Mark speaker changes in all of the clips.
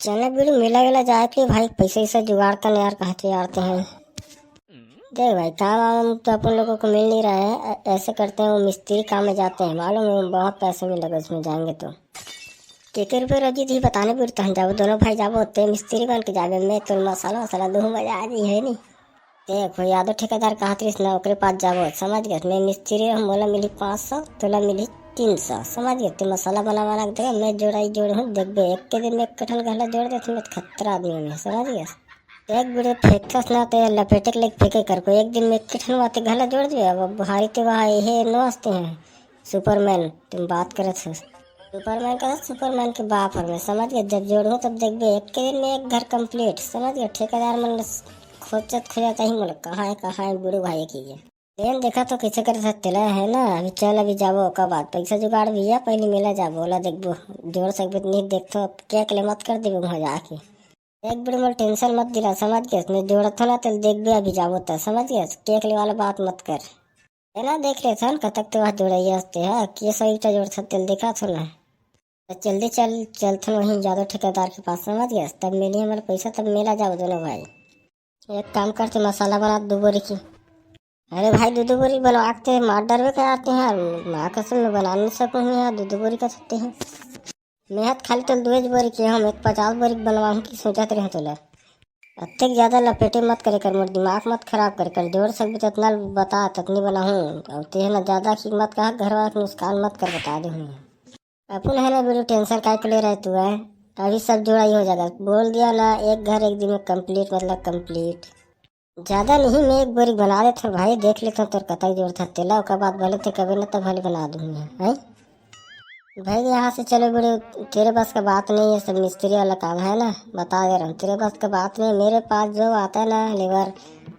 Speaker 1: चले बिड़ी मेला वेला जाए थे भाई, पैसे वैसे जुगाड़ता नहीं यार, कहाँ से यारते हैं। देख भाई, काम वाम तो अपन लोगों को मिल नहीं रहा है। ऐसे करते हैं, वो मिस्त्री काम में जाते हैं, मालूम है बहुत पैसे मिलेगा उसमें जाएंगे तो। कितने रुपये रोजी थी बताने भी तो जाबो, दोनों भाई जाबो होते मिस्त्री बन के जाबे। मैं तो मसाला वसाला दूँ, मजा आ जी है नहीं। देख भाई, यादव ठेकेदार कहा थी ना, ओकरे पास जाबो, समझ गए। मैं मिस्त्री हम बोला मिली 500, तोला मिली 300, समझ गए। तो मसाला बना के देगा, मैं जोड़ाई जोड़ हूँ, देख बे एक के दिन में एक कठल गहला जोड़ दे, तुम्हें खतरा आदमी में, समझ गए। एक बिड़े फेंकस ना तो लपेटे के लेके फेंके कर को, एक दिन में एक कठल वाते गहला जोड़ दिया। अब बुहारी तो वहाँ ये नमस्ते हैं सुपरमैन, तुम बात करे थे सुपरमैन का, सुपरमैन के बाप और मैं, समझ गए। जब जोड़ूँ तब देख बे एक के दिन में एक घर कंप्लीट, समझ गए। ठेकेदार मन खोजत खोजता ही बोले कहाँ है बुढ़ू भाई की ये लेन देखा तो कैसे कर सकते है ना। अभी चल, अभी जाबो का बात, पैसा जुगाड़ भैया, पहले मेला जाबो, बोला देखबो जोड़ सकबे नहीं, देख तो क्या के मत कर देबो वहाँ जाके। एक बड़े मोल टेंशन मत दिला, समझ गए। मैं जोड़त हो ना तो देख बे, अभी जाबो तो समझ गए। केक ले वाला बात मत कर, है ना। देख ले था कतक तो वहाँ जोड़ाई हंसते है कि सही जोड़ सकते, देखा थो ना। जल्दी चल थो वहीं जादो ठेकेदार के पास, समझ गया। तब मिली हमारे पैसा, तब मेला जाओ दोनों भाई। एक काम करते, मसाला बना 2 बोरी की। अरे भाई 2 बोरी बनवाते मार डरवे के आते हैं यार, माँ कसम में बना नहीं सकूँ यार, 2 बोरी का सकते हैं। मेहनत खाली तो 2 बोरी की, हम एक 50 बोरी बनवाऊँ की सोचत रहे तो। अत्यधिक ज्यादा लपेटे मत करे कर, मोर दिमाग मत खराब कर जोड़ सकते तो इतना बता, ततनी बनाऊँ। और ते ना ज्यादा कीमत कहा, घर वाला के नुकसान मत कर, बता दे हूँ। अपन है ना बेटू, टेंशन काय को ले रहे तू है। अभी सब जोड़ाई हो जाएगा, बोल दिया ना, एक घर एक दिन में कंप्लीट, मतलब कंप्लीट। ज्यादा नहीं, मैं 1 बोरी बना देता भाई, देख लेता हूँ तेरे कतई जोड़ था तेला, उसके बाद भले थे कभी ना तो भले बना दूंगी है भाई। यहाँ से चलो बड़े, तेरे बस का बात नहीं है, सब मिस्त्री वाला काम है ना, बता दे रहा हूँ, तेरे बस का बात नहीं। मेरे पास जो आता है ना लेबर,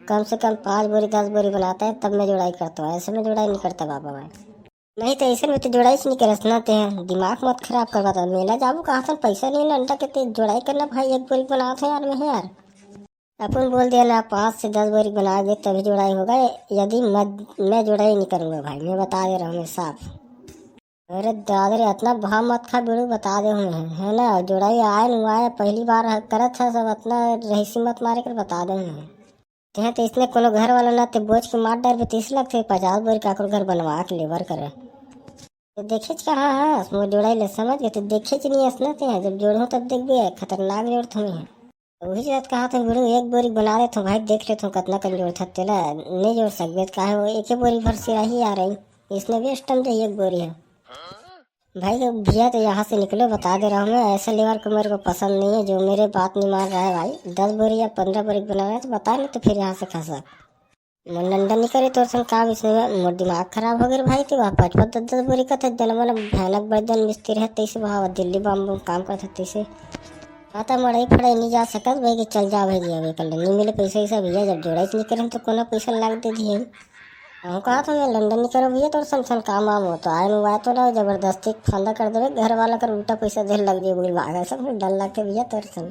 Speaker 1: कम से कम 5 बोरी 10 बोरी बनाता है, तब मैं जुड़ाई करता हूँ, ऐसे में जुड़ाई नहीं करता बाबा भाई। नहीं तो ऐसे में तो जुड़ाई से नहीं कर सुनाते हैं, दिमाग मत खराब करवाता। मेला जाबू कहा था, पैसा नहीं ना, अंडा के जुड़ाई करना भाई, 1 बोरी बनाता है यार मैं यार। अपन बोल दिया ना 5 से 10 बोरी बनाओगे तभी जुड़ाई होगा, यदि मैं जुड़ाई नहीं करूँगा भाई, मैं बता दे रहा हूँ मैं साफ। अरे दादरे इतना भाव मत खा बेड़ू, बता दे हूँ है ना। जुड़ाई आए न आए, पहली बार करत है सब, इतना रहीसी मत मारे कर, बता दे हूँ। ते तो इसने कोनो घर वाला ना ते बोझ के मार डर 30 लाख थे, 50 बोरी काकर घर बनवा के लेबर करे तो देखे कहाँ है उसमें जोड़ाई ले, समझ गए। तो देखे नहीं असना थे, जब जोड़ू तब देख भी खतरनाक जोड़ तुम्हें है। तो वही बात कहा था गुरु, 1 बोरी बना देता हूँ भाई, देख लेता हूँ कितना कम जोड़ था तेला। नहीं जोड़ सकते कहा है, वो 1 बोरी भर सिरा ही आ रही, इसने भी स्टम दे 1 बोरी है भाई। तो भैया तो यहाँ से निकलो, बता दे रहा हूँ मैं, ऐसा लेबर को मेरे को पसंद नहीं है जो मेरे बात नहीं मान रहा है भाई। 10 बोरी या 15 बोरी बनाना है तो बता, नहीं तो फिर यहाँ से खसा लंडन नहीं करे तो काम, इसमें मोर दिमाग खराब हो गया भाई। तो वहाँ 5-5 10 बोरी का था जन, मतलब भयानक बर्तन मिस्त्री है, तैसे वहाँ दिल्ली बम्बू काम करता तैसे। आता मड़ाई फड़ाई नहीं जा सकत भाई, कि चल जा भाई अभी कल नहीं मिले पैसा वैसा भैया, जब जोड़ाई नहीं करें तो कोना पैसा लाग दे दिए। हम कहा था मैं लंदन नहीं करो भैया, तो सन काम वाम हो तो आए हुआ तो ना, जबरदस्ती फंदा कर देवे, घर वाला कर उल्टा पैसा दे लग जाए, बोल भागा सब डर लगते भैया तोर सन।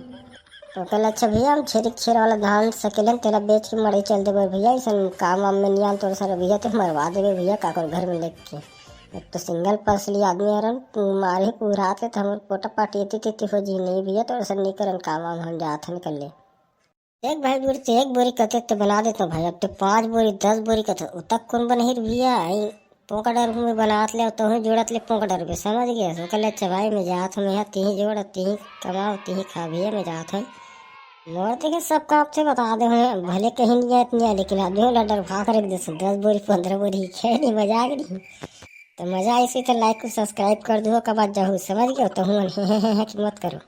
Speaker 1: तो कल अच्छा भैया, हम छेर वाला धान सकेलन तेरा बेच के मड़ई चल देवे भैया, ऐसा काम वाम में नहीं आम तोर सर भैया, तो मरवा देवे भैया काकर घर में लेके के। एक तो सिंगल पर्सली आदमी आरन मारे पूरा थे, तो हमारे पोटा पाटी इतनी हो जी नहीं भैया, तो ऐसा नहीं करन काम वाम हम जात निकल ले। एक भाई बोरी तो 1 बोरी कते तो बना देता हूँ भाई, अब तो 5 बोरी 10 बोरी का तो तक कौन बन हिर भैया, पोका डर में बनात ले तो जोड़त ले पोका डर पे, समझ गया। तो कल अच्छा भाई मैं जात हूँ यहाँ, तीही जोड़ तीही कमाओ तीही खा भैया, मैं जात हूँ मोर देखे सब काम से बता दे हैं, भले कहीं नहीं इतनी लेकिन आदमी लडर भाग रख दे 10 बोरी 15 बोरी खे नहीं, मजाक नहीं। तो मजा ऐसे तो लाइक को सब्सक्राइब कर दो, कब जाओ समझ गया तो हूँ मत करो।